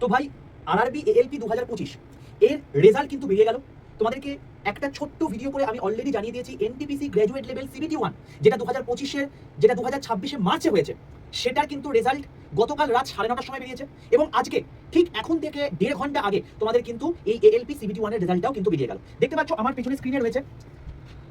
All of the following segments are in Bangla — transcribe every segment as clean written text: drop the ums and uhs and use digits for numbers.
তো ভাই আরআরবি এএলপি 2025 এর রেজাল্ট কিন্তু বেরিয়ে গেল। তোমাদেরকে একটা ছোট্ট ভিডিও করে আমি অলরেডি জানিয়ে দিয়েছি এনটিপিসি গ্র্যাজুয়েট লেভেল সিবিটি 1 যেটা 2025 এর যেটা 2026 মার্চে হয়েছে সেটার কিন্তু রেজাল্ট গতকাল রাত 9:30টার সময় বেরিয়েছে এবং আজকে ঠিক এখন থেকে 1.5 ঘন্টা আগে তোমাদের কিন্তু এই এএলপি সিবিটি 1 এর রেজাল্টটাও কিন্তু বেরিয়ে গেল। দেখতে পাচ্ছ আমার পেছনে স্ক্রিনে রয়েছে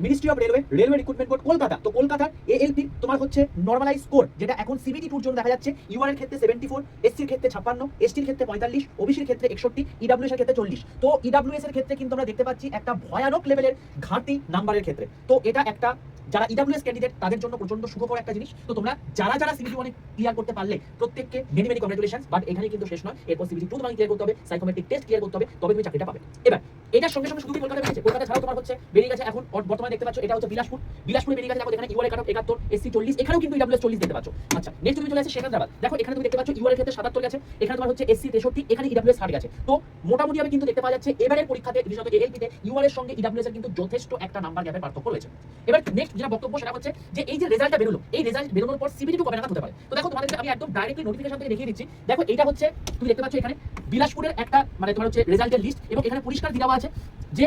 ministry of railway recruitment board Kolkata. তো কলকাতার এএলপি তোমার হচ্ছে নরমালাইজ স্কোর যেটা এখন সিবিটি 2 এর জন্য দেখা যাচ্ছে ইউআর এর ক্ষেত্রে 74, এসসির ক্ষেত্রে 56, এসটির ক্ষেত্রে 45, ওবিসির ক্ষেত্রে 61, ইডব্লিউএস এর ক্ষেত্রে 40। তো ইডব্লিউএস এর ক্ষেত্রে কিন্তু আমরা দেখতে পাচ্ছি একটা ভয়ানক লেভেলের ঘাটতি নাম্বারের ক্ষেত্রে। তো এটা একটা যারা ইডব্লিউএস ক্যান্ডিডেট তাদের জন্য প্রচন্ড সুখকর একটা জিনিস। তো তোমরা যারা সিবিটি 1 ক্লিয়ার করতে পারলে প্রত্যেককে মেনি মেনি কংগ্রাচুলেশনস। বাট এখানে কিন্তু শেষ নয়, এরপর সিবিটি 2 তোমাকে ক্লিয়ার করতে হবে, সাইকোমেট্রিক টেস্ট ক্লিয়ার করতে হবে, তবে তুমি চাকরিটা পাবে। এবার এটার সঙ্গে সঙ্গে শুধু কলকাতা বেরিয়েছে, কলকাতা ছাড়াও তোমার হচ্ছে বেরিয়ে গেছে এখন বর্তমানে দেখতে পাচ্ছ এটা হচ্ছে বিলাসপুরে বেরিয়ে গেছে। দেখো এখানে ইউআর এর কাট অফ 71, এসসি 40, এখানেও কিন্তু ইডব্লিউএস 40 দেখতে পাচ্ছ। আচ্ছা নেক্সট তুমি চলে আসছে সেকেন্দ্রাবাদ। দেখো এখানে তুমি দেখতে পাচ্ছ ইউআর এর ক্ষেত্রে 77 গেছে, এখানে তোমার হচ্ছে এসসি 63, এখানে ইডব্লিউএস 60 গেছে। তো মোটামুটি আমি কিন্তু দেখতে পাওয়া যাচ্ছে এবারের পরীক্ষাতে বিশেষত এএলপি তে ইউআর এর সঙ্গে ইডব্লিউএস এর কিন্তু যথেষ্ট একটা নাম্বার গ্যাপের পার্থক্য রয়েছে। এবার নেক্সট যেটা বক্তব্য সেটা হচ্ছে যে এই যে রেজাল্টটা বেরোলো, এই রেজাল্ট বেরোনোর পর সিবিটি 2 কবে নাগাদ হতে পারে। তো দেখো তোমাদেরকে আমি একদম ডাইরেক্টলি নোটিফিকেশন থেকে দেখিয়ে দিচ্ছি। দেখো এটা হচ্ছে তুমি দেখতে পাচ্ছ এখানে বিলাসপুরের একটা মানে তোমার হচ্ছে রেজাল্টের লিস্ট এবং এখানে পরিষ্কার দেওয়া আছে যে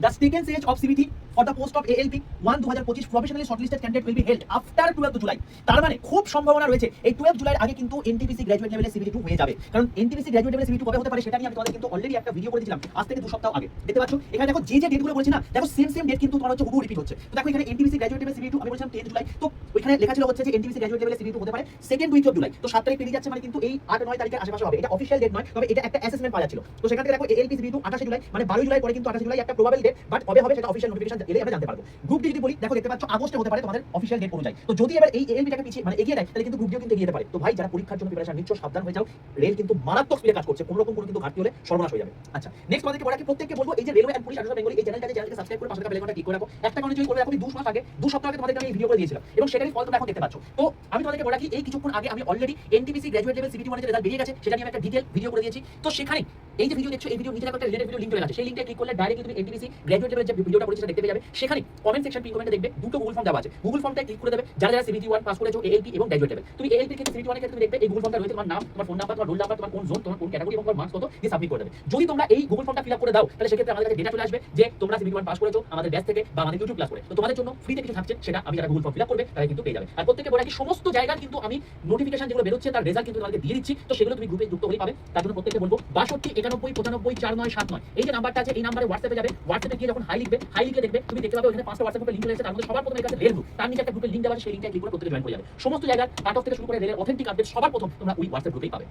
the second stage of CBT for the post of ALP 1 2025 professionally shortlisted candidate will be held after 12th July। তার মানে খুব সম্ভাবনা রয়েছে এই 12 জুলাইয়ের আগে কিন্তু এনটিপিসি গ্র্যাজুয়েট লেভেলে সিবিটি 2 হয়ে যাবে। কারণ এনটিপিসি গ্র্যাজুয়েট লেভেলে সিবিটি 2 কবে হতে পারে সেটা নিয়ে আমি তোমাদের কিন্তু অলরেডি একটা ভিডিও করে দিয়েছিলাম আজ থেকে 2 সপ্তাহ আগে। দেখতে পাচ্ছ এখানে দেখো যে ডেটগুলো বলেছি না, দেখো সেম ডেট কিন্তু তোমার হচ্ছে হুবহু রিপিট হচ্ছে। তো দেখো এখানে এনটিপিসি গ্র্যাজুয়েট লেভেল সিবিটি 2 আমি বলেছিলাম 10 জুলাই, তো ওইখানে লেখা ছিল হচ্ছে যে এনটিপিসি গ্র্যাজুয়েট লেভেলে সিবিটি 2 হতে পারে সেকেন্ড উইক অফ জুলাই। তো 7 তারিখ পেরিয়ে যাচ্ছে মানে কিন্তু এই 8-9 তারিখের আশেপাশে হবে। এটা অফিশিয়াল ডেট নয়, তবে এটা একটা অ্যাসেসমেন্ট পাওয়া যাচ্ছিল। তো সেখান থেকে দেখো এএলপি সিবিটি 2 28 জুলাই মানে 12 জুলাই পরে কিন্তু 28 জুলাই একটা প্রবাবল ডেট, বাট কবে হবে সেটা অফিশিয়াল নোটিফিকেশন এলে আমরা জানতে পারবো। গ্রুপ ডি যদি বলি দেখো দেখতে পাচ্ছ আগস্টে হতে পারে তোমাদের অফিশিয়াল ডেট অনুযায়ী। তো যদি এবার এই এএলপিটাকে পিছিয়ে মানে এগিয়ে দেয় তাহলে কিন্তু গ্রুপ ডিও কিন্তু এগিয়ে যেতে পারে। তো ভাই যারা পরীক্ষার জন্য প্রিপারেশন নিচ্ছ সাবধান হয়ে যাও, রেল কিন্তু মারাত্মক স্পিডে কাজ করছে, কোনো রকম কোনো কিন্তু ঘাটতি হলে সর্বনাশ হয়ে যাবে। আচ্ছা নেক্সট তোমাদেরকে বলা কি প্রত্যেককে বলবো এই যে railway and police Assam Bengali এই চ্যানেলটাকে সাবস্ক্রাইব করে পাশে থাকা বেল আইকনটা ক্লিক করে রাখো। একটা কারণে যদি করে রাখো 2 মাস আগে 2 সপ্তাহ আগে তোমাদেরকে আমি এই ভিডিও করে দিয়েছিলাম এবং সেটারই ফল তোমরা এখন দেখতে পাচ্ছ। তো আমি তোমাদেরকে বলা কি এই কিছুক্ষণ আগে আমি already NTPC graduate level CBT 1 এর রেজাল্ট বেরিয়ে গেছে, সেটা নিয়ে আমি একটা ডিটেইল ভিডিও করে দিয়েছি। তো সেখানে এই যে ভিডিও দেখছো এই ভিডিও নিচে একটা রিলেটেড ভিডিও লিংক চলে গেছে, সেই লিংকে ক্লিক করলে ডাইরেক্টলি তুমি এনটিপিসি গ্র্যাজুয়েট লেভেল যে ভিডিওটা করেছি সেটা দেখতে পেয়ে যাবে। সেখানে কমেন্ট সেকশন পিন কমেন্টে দেখবে দুটো গুগল ফর্ম দেওয়া আছে, গুগল ফর্মটা ক্লিক করে দেবে যারা সিবিটি 1 পাস করেছো এএলপি এবং গ্র্যাজুয়েট লেভেল। তুমি এএলপি ক্ষেত্রে সিবিটি 1 এর ক্ষেত্রে তুমি দেখবে এই গুগল ফর্মটা রয়েছে, তোমার নাম, তোমার ফোন নাম্বার, তোমার রোল নাম্বার, তোমার কোন জোন, তোমার কোন ক্যাটাগরি এবং তোমার মার্কস কত দিয়ে সাবমিট করে দেবে। যদি তোমরা এই গুগল ফর্মটা ফিল আপ করে দাও তাহলে সেক্ষেত্রে আমাদের কাছে ডেটা চলে আসবে যে তোমরা সিবিটি 1 পাস করেছো আমাদের ব্যাচ থেকে বা আমাদের ইউটিউব ক্লাস করে। তো তোমাদের জন্য ফ্রিতে কিছু থাকছে সেটা আমি যারা গুগল ফর্ম ফিল আপ করবে তারা কিন্তু পেয়ে যাবে। আর প্রত্যেককে বলে কি সমস্ত জায়গার কিন্তু আমি নোটিফিকেশন যেগুলো বেরোচ্ছে তার রেজাল্ট কিন্তু তোমাদেরকে দিয়ে দিচ্ছি। তো সেগুলো তুমি গ্রুপে যুক্ত হলেই পাবে। তার জন্য প্রত্যেককে বলবো 62 91 95 49 79 এই যে নাম্বারটা আছে এই নাম্বারে হোয়াটসঅ্যাপে যাবে, হোয়াটসঅ্যাপে গিয়ে যখন হাই লিখবে দেখবে তুমি দেখতে পাবে ওখানে 5টা হোয়াটসঅ্যাপ গ্রুপে লিংক রয়েছে, তার মধ্যে সবার প্রথমে কাছে রেল গ্রুপ, তার নিচে একটা গ্রুপের লিংক দেওয়া আছে, সেই লিংকটা ক্লিক করে প্রত্যেককে জয়েন করে যাবে। সমস্ত জায়গার কাট অফ থেকে শুরু করে রেলের অথেন্টিক আপডেট সবার প্রথম তোমরা ওই হোয়াটসঅ্যাপ গ্রুপেই পাবে।